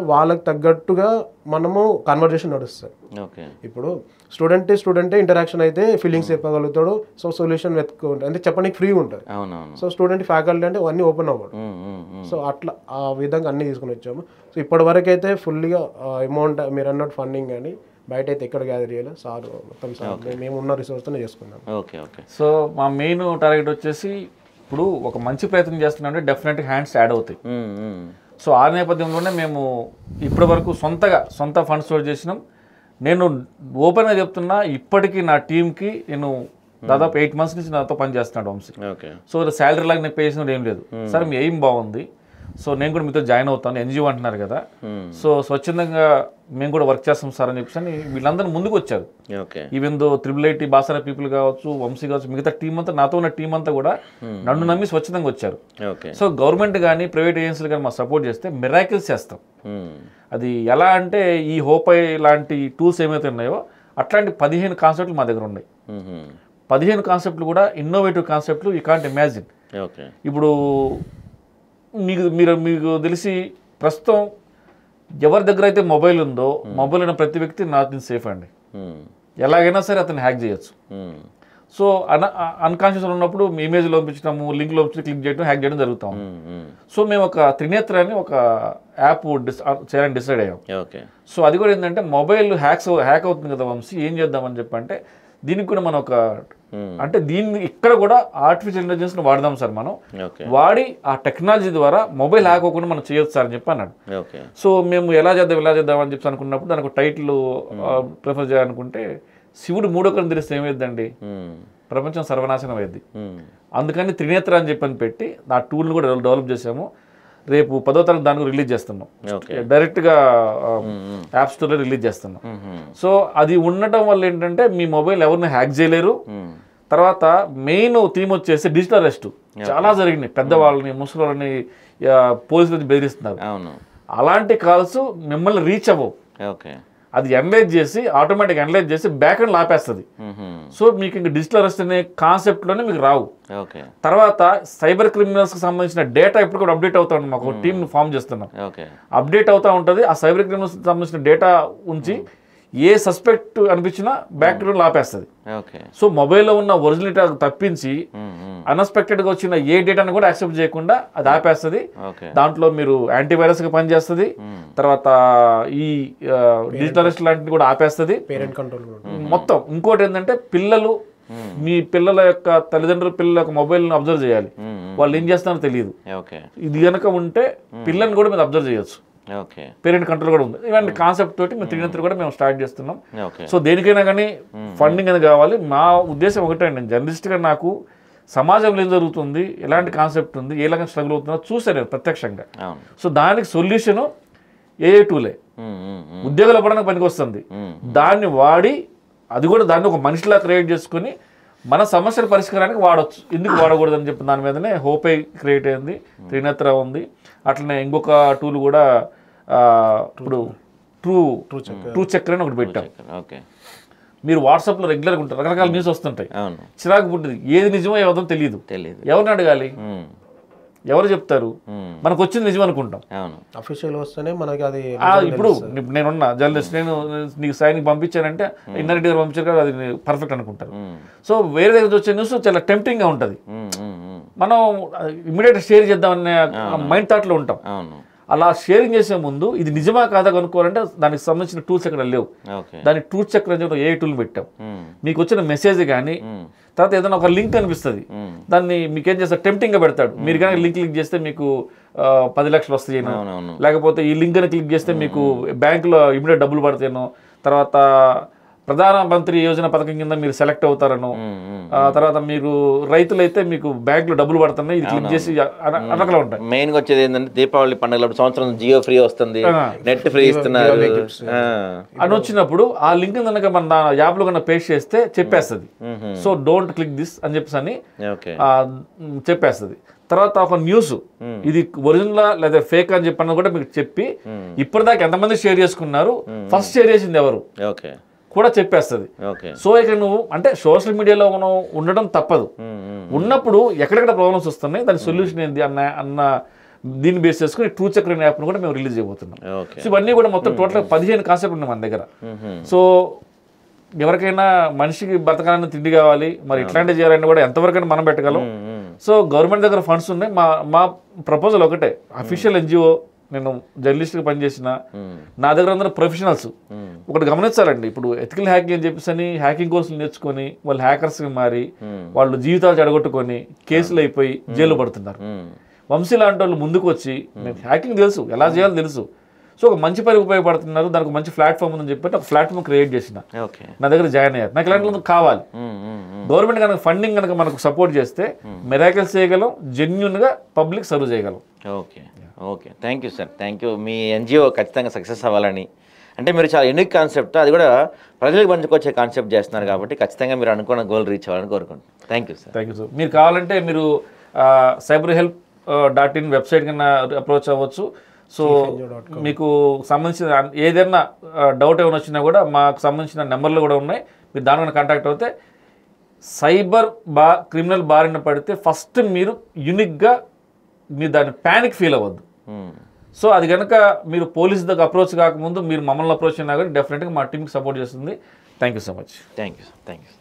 వాళ్ళకి తగ్గట్టుగా మనము కన్వర్జేషన్ నడుస్తుంది. ఇప్పుడు స్టూడెంటే ఇంటరాక్షన్ అయితే ఫీలింగ్స్ చెప్పగలుగుతాడు, సో సొల్యూషన్ వెతుకుంటాడు, అంటే చెప్పడానికి ఫ్రీ ఉంటుంది. సో స్టూడెంట్ ఫ్యాకల్టీ అంటే అన్నీ ఓపెన్ అవ్వడు. సో అట్లా ఆ విధంగా అన్నీ తీసుకుని వచ్చాము. సో ఇప్పటి వరకు అయితే ఫుల్గా అమౌంట్ మీరు అన్నట్టు ఫండింగ్ కానీ బయట అయితే ఎక్కడ గ్యాదర్ చేయాలి సార్, మొత్తం సార్ మేము ఉన్న రిసోర్స్తోనే చేసుకున్నాం. సో మా మెయిన్ టార్గెట్ వచ్చేసి ఇప్పుడు ఒక మంచి ప్రయత్నం చేస్తున్నామంటే డెఫినెట్గా హ్యాండ్స్ యాడ్ అవుతాయి. సో ఆ నేపథ్యంలోనే మేము ఇప్పటి వరకు సొంత ఫండ్స్ స్టోర్ చేసినాం. నేను ఓపెన్గా చెప్తున్నా, ఇప్పటికీ నా టీంకి నేను దాదాపు 8 months నుంచి నాతో పని చేస్తున్నాడు వంశీ. సో శాలరీ లాగా నేను పే చేసినప్పుడు ఏం లేదు సార్, మీ ఎయిమ్ బాగుంది, సో నేను కూడా మీతో జాయిన్ అవుతాను, ఎన్జిఓ అంటున్నారు కదా, సో స్వచ్ఛందంగా మేము కూడా వర్క్ చేస్తాం సార్ అని చెప్పేసి వీళ్ళందరూ ముందుకు వచ్చారు. Even though IIIT Basara people కావచ్చు, వంశీ కావచ్చు, మిగతా టీం అంతా, నాతో ఉన్న టీం అంతా కూడా నన్ను నమ్మి స్వచ్ఛందంగా వచ్చారు. సో గవర్నమెంట్ కానీ ప్రైవేట్ ఏజెన్సీలు కానీ మాకు సపోర్ట్ చేస్తే మిరాకిల్స్ చేస్తాం. అది ఎలా అంటే ఈ హోపై లాంటి టూల్స్ ఏమైతే ఉన్నాయో అట్లాంటి 15 కాన్సెప్ట్లు మా దగ్గర ఉన్నాయి. 15 కాన్సెప్ట్లు కూడా ఇన్నోవేటివ్ కాన్సెప్ట్లు, యూ కాంట్ ఇమాజిన్. ఇప్పుడు మీకు తెలిసి ప్రస్తుతం ఎవరి దగ్గర అయితే మొబైల్ ఉందో, మొబైల్ ఉన్న ప్రతి వ్యక్తి నాట్ ఇన్ సేఫ్ అండి. ఎలాగైనా సరే అతను హ్యాక్ చేయొచ్చు. సో అన్కాన్షియస్లో ఉన్నప్పుడు ఇమేజ్లో పంపించడము, లింక్లో క్లిక్ చేయడం, హ్యాక్ చేయడం జరుగుతాం. సో మేము ఒక త్రినేత్ర అని ఒక యాప్ చేయాలని డిసైడ్ అయ్యాం. సో అది కూడా ఏంటంటే మొబైల్ హ్యాక్ అవుతుంది కదా వంశీ, ఏం చేద్దామని చెప్పంటే దీనికి కూడా మనం ఒక అంటే దీన్ని ఇక్కడ కూడా ఆర్టిఫిషియల్ ఇంటెలిజెన్స్ని వాడదాం సార్. మనం వాడి ఆ టెక్నాలజీ ద్వారా మొబైల్ హ్యాక్ అవ్వకుండా మనం చేయొచ్చు సార్ అని చెప్పి అన్నాడు. సో మేము ఎలా చేద్దాం అని చెప్పి అనుకున్నప్పుడు దానికి టైటిల్ ప్రిఫర్ చేయాలనుకుంటే శివుడు 3వ కన్ను తెరిస్తే ఏమైందండి, ప్రపంచం సర్వనాశనం అయ్యింది. అందుకని త్రినేత్ర అని చెప్పని పెట్టి ఆ టూల్ని కూడా డెవలప్ చేసాము. రేపు 10వ తారీఖు దానికి రిలీజ్ చేస్తున్నాం, డైరెక్ట్గా యాప్ స్టోర్లో రిలీజ్ చేస్తున్నాం. సో అది ఉండటం వల్ల ఏంటంటే మీ మొబైల్ ఎవరిని హ్యాక్ చేయలేరు. తర్వాత మెయిన్ థీమ్ వచ్చేసి డిజిటల్ అరెస్ట్ చాలా జరిగినాయి. పెద్దవాళ్ళని, ముసలి వాళ్ళని పోలీసులు బెదిరిస్తున్నారు. అలాంటి కాల్స్ మిమ్మల్ని రీచ్ అవ్వవు. అది ఆటోమేటిక్ అనలైజ్ చేసి బ్యాక్ అండ్ ఆపేస్తుంది. సో మీకు ఇంకా డిజిటల్ అరెస్ట్ అనే కాన్సెప్ట్లోనే మీకు రావు. తర్వాత సైబర్ క్రిమినల్స్కి సంబంధించిన డేటా ఎప్పుడు కూడా అప్డేట్ అవుతా ఉంటుంది. మాకు టీమ్ ఫామ్ చేస్తున్నాం, అప్డేట్ అవుతూ ఉంటుంది. ఆ సైబర్ క్రిమినల్స్కి సంబంధించిన డేటా ఉంచి ఏ సస్పెక్ట్ అనిపించినా బ్యాక్ గ్రౌండ్ ఆపేస్తుంది. సో మొబైల్లో ఉన్న ఒరిజినల్ తప్పించి అన్ఎక్స్పెక్టెడ్గా వచ్చిన ఏ డేటాను కూడా యాక్సెప్ట్ చేయకుండా అది ఆపేస్తుంది. ఓకే. దాంట్లో మీరు యాంటీవైరస్గా పనిచేస్తుంది. తర్వాత ఈ డిజిటల్ అరెస్ట్ లాంటివి కూడా ఆపేస్తుంది. పేరెంట్ కంట్రోల్ కూడా. మొత్తం ఇంకోటి ఏంటంటే పిల్లలు మీ పిల్లల యొక్క తల్లిదండ్రుల పిల్లల యొక్క మొబైల్ని అబ్జర్వ్ చేయాలి. వాళ్ళు ఏం చేస్తున్నారో తెలియదు. ఓకే. ఇది కనుక ఉంటే పిల్లల్ని కూడా మీరు అబ్జర్వ్ చేయొచ్చు. ఓకే. పేరెంట్ కంట్రోల్ కూడా ఉంది. ఇలాంటి కాన్సెప్ట్ తోటి మేము త్రినేత్ర కూడా మేము స్టార్ట్ చేస్తున్నాం. ఓకే. సో దేనికైనా కానీ ఫండింగ్ అనేది కావాలి. మా ఉద్దేశం ఒకటే అండి, జర్నలిస్ట్గా నాకు సమాజంలో ఏం జరుగుతుంది, ఎలాంటి కాన్సెప్ట్ ఉంది, ఏ రకంగా స్ట్రగుల్ అవుతుందో చూసాను నేను ప్రత్యక్షంగా. సో దానికి సొల్యూషను ఏఏ టూలే. ఉద్యోగాలు పడడానికి పనికి వస్తుంది. దాన్ని వాడి అది కూడా దాన్ని ఒక మనిషిలా క్రియేట్ చేసుకుని మన సమస్యల పరిష్కారానికి వాడచ్చు. ఎందుకు వాడకూడదని చెప్పి దాని మీదనే హోపే క్రియేట్ అయింది. త్రినేత్ర ఉంది. అట్లనే ఇంకొక టూల్ కూడా ఇప్పుడు ట్రూ చెక్కర్ అని ఒకటి పెట్టాం. ఓకే. మీరు వాట్సాప్లో రెగ్యులర్గా ఉంటారు, రకరకాల న్యూస్ వస్తుంటాయి, చిరాకు పుట్టింది, ఏది నిజమో ఏదో తెలియదు. ఎవరిని అడగాలి, ఎవరు చెప్తారు? మనకు వచ్చింది నిజం అనుకుంటాం. అఫీషియల్ వస్తేనే మనకి అది. ఇప్పుడు నేనున్నా జర్నలిస్ట్, నేను నీకు సైన్కి పంపించానంటే ఇన్నరెడ్డి గారు పంపించారు కదా అది పర్ఫెక్ట్ అనుకుంటారు. సో వేరే దగ్గర వచ్చే న్యూస్ చాలా టెంప్టింగ్గా ఉంటుంది. మనం ఇమీడియట్ షేర్ చేద్దామనే మైండ్ థాట్లో ఉంటాం. అలా షేరింగ్ చేసే ముందు ఇది నిజమా కాదా కనుక్కోవాలంటే దానికి సంబంధించిన టూల్స్ ఎక్కడ లేవు. దానికి ట్రూత్ చెక్కర్ అని చెప్పి ఏ టూల్ పెట్టాం. మీకు వచ్చిన మెసేజ్ కానీ తర్వాత ఏదైనా ఒక లింక్ అనిపిస్తుంది, దాన్ని మీకు ఏం చేస్తారు, టెంప్టింగ్గా పెడతాడు. మీరు కానీ లింక్ క్లిక్ చేస్తే మీకు 10 లక్షలు వస్తాయేనో, లేకపోతే ఈ లింక్ అని క్లిక్ చేస్తే మీకు బ్యాంకులో ఇమీడియట్ డబ్బులు పడతాయేనో, తర్వాత ప్రధానమంత్రి యోజన పథకం కింద మీరు సెలెక్ట్ అవుతారనో, తర్వాత మీరు రైతులైతే మీకు బ్యాంకులో డబ్బులు పడుతున్నాయి, ఇది క్లిక్ చేసి అనకలా ఉంటాయి. మెయిన్గా వచ్చేది ఏంటంటే దీపావళి పండుగ సంవత్సరం జియో ఫ్రీ వస్తుంది, నెట్ ఫ్రీ ఇస్తున్నారు అని వచ్చినప్పుడు ఆ లింక్ కనుక మన యాప్లో కన్నా పేస్ట్ చేస్తే చెప్పేస్తుంది. సో డోంట్ క్లిక్ దిస్ అని చెప్పేసి అని చెప్పేస్తుంది. తర్వాత ఒక న్యూస్ ఇది ఒరిజినల్ లేదా ఫేక్ అని చెప్పని కూడా మీకు చెప్పి ఇప్పటిదాకా ఎంతమంది షేర్ చేసుకున్నారు, ఫస్ట్ షేర్ చేసింది ఎవరు కూడా చెప్పేస్తుంది. సో ఇక నువ్వు అంటే సోషల్ మీడియాలో మనం ఉండడం తప్పదు. ఉన్నప్పుడు ఎక్కడెక్కడ ప్రాబ్లమ్స్ వస్తున్నాయి, దాని సొల్యూషన్ ఏంటి అన్న దీన్ని బేస్ చేసుకుని ట్రూ చెక్కర్ అనే యాప్ను కూడా మేము రిలీజ్ చేయబోతున్నాం. సో ఇవన్నీ కూడా మొత్తం టోటల్గా 15 కాన్సెప్ట్ ఉన్నాయి మన దగ్గర. సో ఎవరికైనా మనిషికి బతకాలని తిండి కావాలి, మరి ఇట్లాంటివి చేయాలని కూడా ఎంతవరకైనా మనం పెట్టగలం. సో గవర్నమెంట్ దగ్గర ఫండ్స్ ఉన్నాయి. మా ప్రపోజల్ ఒకటే, అఫీషియల్ ఎన్జిఓ, నేను జర్నలిస్ట్గా పనిచేసిన, నా దగ్గర అందరూ ప్రొఫెషనల్స్. ఒకటి గమనించాలండి, ఇప్పుడు ఎథికల్ హ్యాకింగ్ అని చెప్పేసి హ్యాకింగ్ కోర్సులు నేర్చుకొని వాళ్ళు హ్యాకర్స్గా మారి వాళ్ళు జీవితాలు చెడగొట్టుకొని కేసులు అయిపోయి జైలు పడుతున్నారు. వంశీ లాంటి వాళ్ళు ముందుకు వచ్చి నేను హ్యాకింగ్ తెలుసు, ఎలా చేయాలో తెలుసు, సో ఒక మంచి పని ఉపయోగపడుతున్నారు, దానికి మంచి ప్లాట్ఫామ్ ఉందని చెప్పి ఒక ప్లాట్ఫామ్ క్రియేట్ చేసిన నా దగ్గర జాయిన్ అయ్యారు. నాకు ఇలాంటి కావాలి. గవర్నమెంట్ కనుక ఫండింగ్ కనుక మనకు సపోర్ట్ చేస్తే మిరాకిల్స్ చేయగలం, జెన్యున్గా పబ్లిక్ సర్వ్ చేయగలం. Okay. Okay, thank you sir, thank you. Me NGO ఖచ్చితంగా సక్సెస్ అవ్వాలని, అంటే మీరు చాలా యూనిక్ కాన్సెప్ట్, అది కూడా ప్రజలకు పంచుకొచ్చే కాన్సెప్ట్ చేస్తున్నారు కాబట్టి ఖచ్చితంగా మీరు అనుకున్న గోల్ రీచ్ అవ్వాలని కోరుకుంటున్నాను. Thank you sir. Thank you sir. మీరు కావాలంటే మీరు cyberhelp.in వెబ్సైట్ కన్నా అప్రోచ్ అవ్వచ్చు. సో మీకు సంబంధించిన ఏదైనా డౌట్ ఏమైనా వచ్చినా కూడా మాకు సంబంధించిన నెంబర్లు కూడా ఉన్నాయి, మీరు దానికన్నా కాంటాక్ట్ అవుతే. క్రిమినల్ బారిన పడితే ఫస్ట్ మీరు యూనిక్గా మీరు దాన్ని ప్యానిక్ ఫీల్ అవ్వద్దు. సో అది కనుక మీరు పోలీస్ దగ్గర అప్రోచ్ కాకముందు మీరు మమ్మల్ని అప్రోచ్ అయినా కానీ డెఫినెట్గా మా టీంకి సపోర్ట్ చేస్తుంది. Thank you so much. Thank you sir. Thank you.